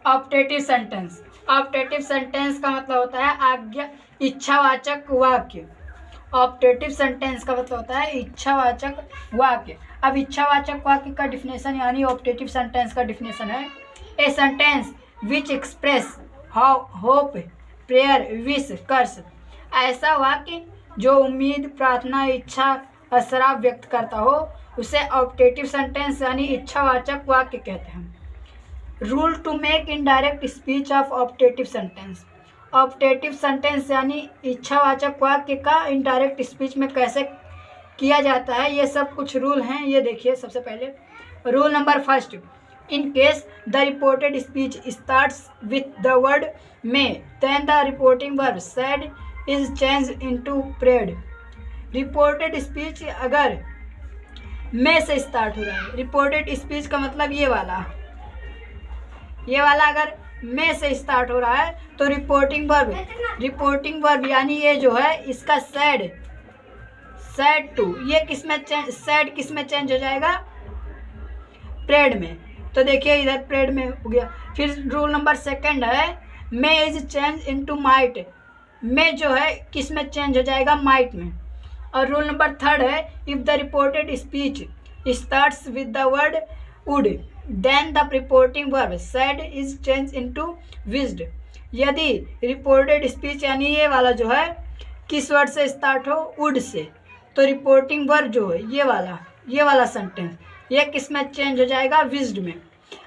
Optative sentence. Optative sentence का मतलब होता है आज्ञा इच्छावाचक वाक्य। ऑप्टेटिव सेंटेंस का मतलब होता है इच्छावाचक वाक्य। अब इच्छावाचक वाक्य का डिफिनेशन यानी ऑप्टेटिव सेंटेंस का डिफिनेशन है a sentence which express hope prayer wish curse. ऐसा वाक्य जो उम्मीद प्रार्थना इच्छा असरा व्यक्त करता हो उसे ऑप्टेटिव सेंटेंस यानी इच्छावाचक वाक्य कहते हैं। Rule to make indirect speech of optative sentence. Optative sentence यानी इच्छावाचक वाक्य का इनडायरेक्ट स्पीच में कैसे किया जाता है ये सब कुछ रूल हैं। ये देखिए, सबसे पहले rule number first, in case the reported speech starts with the word may then the reporting verb said is change into prayed. Reported speech अगर मे से स्टार्ट हो रहा है, रिपोर्टेड स्पीच का मतलब ये वाला अगर मे से स्टार्ट हो रहा है तो रिपोर्टिंग वर्ब यानी ये जो है इसका सेड टू, ये सेड किस में चेंज हो जाएगा, प्रेड में। तो देखिए इधर प्रेड में हो गया। फिर रूल नंबर सेकंड है मे इज चेंज इनटू माइट। मे जो है किस में चेंज हो जाएगा, माइट में। और रूल नंबर थर्ड है if the reported speech starts with the word would then the reporting verb said is change into wished. यदि रिपोर्टेड स्पीच यानी ये वाला जो है किस वर्ड से स्टार्ट हो, वुड से, तो रिपोर्टिंग वर्ब जो है ये वाला सेंटेंस ये किस में चेंज हो जाएगा, विज्ड में।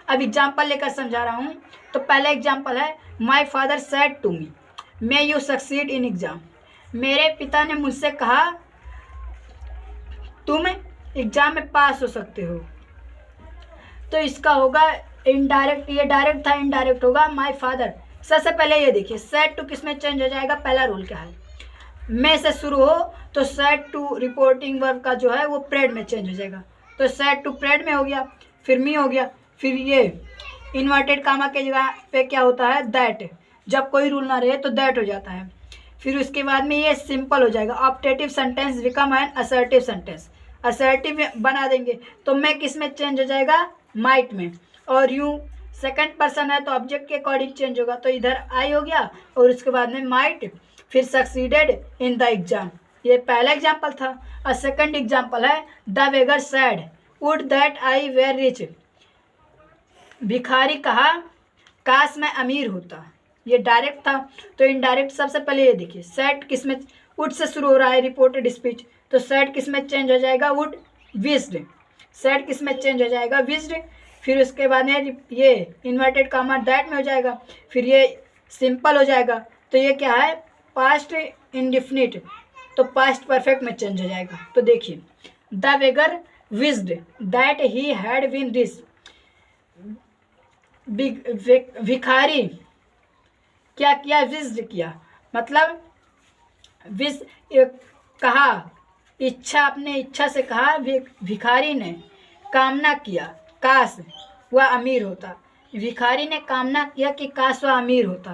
अब एग्जाम्पल लेकर समझा रहा हूँ। तो पहला एग्जाम्पल है my father said to me may you succeed in exam. मेरे पिता ने मुझसे कहा तुम एग्जाम में पास हो सकते हो। तो इसका होगा इनडायरेक्ट, ये डायरेक्ट था, इनडायरेक्ट होगा माय फादर। सबसे पहले ये देखिए सेड टू किस में चेंज हो जाएगा, पहला रूल क्या है, मे से शुरू हो तो सेड टू रिपोर्टिंग वर्ब का जो है वो प्रेड में चेंज हो जाएगा। तो सेड टू प्रेड में हो गया, फिर मी हो गया, फिर ये इन्वर्टेड कामा के जगह पे क्या होता है, दैट। जब कोई रूल ना रहे तो दैट हो जाता है। फिर उसके बाद में ये सिंपल हो जाएगा, optative sentence become an assertive sentence. Assertive बना देंगे तो मैं किस में चेंज हो जाएगा, माइट में। और यूँ सेकंड पर्सन है तो ऑब्जेक्ट के अकॉर्डिंग चेंज होगा, तो इधर आई हो गया और उसके बाद में माइट, फिर सक्सीडेड इन द एग्जाम। ये पहला एग्जाम्पल था। और सेकंड एग्जाम्पल है the beggar said would that I were rich. भिखारी कहा काश मैं अमीर होता। ये डायरेक्ट था। तो इनडायरेक्ट सबसे पहले ये देखिए सैड किस में, वुड से शुरू हो रहा है रिपोर्टेड स्पीच, तो सैड किस में चेंज हो जाएगा, वुड विज्ड। सैड किस में चेंज हो जाएगा, विज्ड। फिर उसके बाद में ये इन्वर्टेड कामा दैट में हो जाएगा, फिर ये सिंपल हो जाएगा। तो ये क्या है, पास्ट इंडिफिनिट, तो पास्ट परफेक्ट में चेंज हो जाएगा। तो देखिए the beggar wished that he had been rich. भिखारी क्या किया, विज्ड किया, मतलब विश कहा, इच्छा, अपने इच्छा से कहा। भिखारी ने कामना किया काश वह अमीर होता। भिखारी ने कामना किया कि काश वह अमीर होता।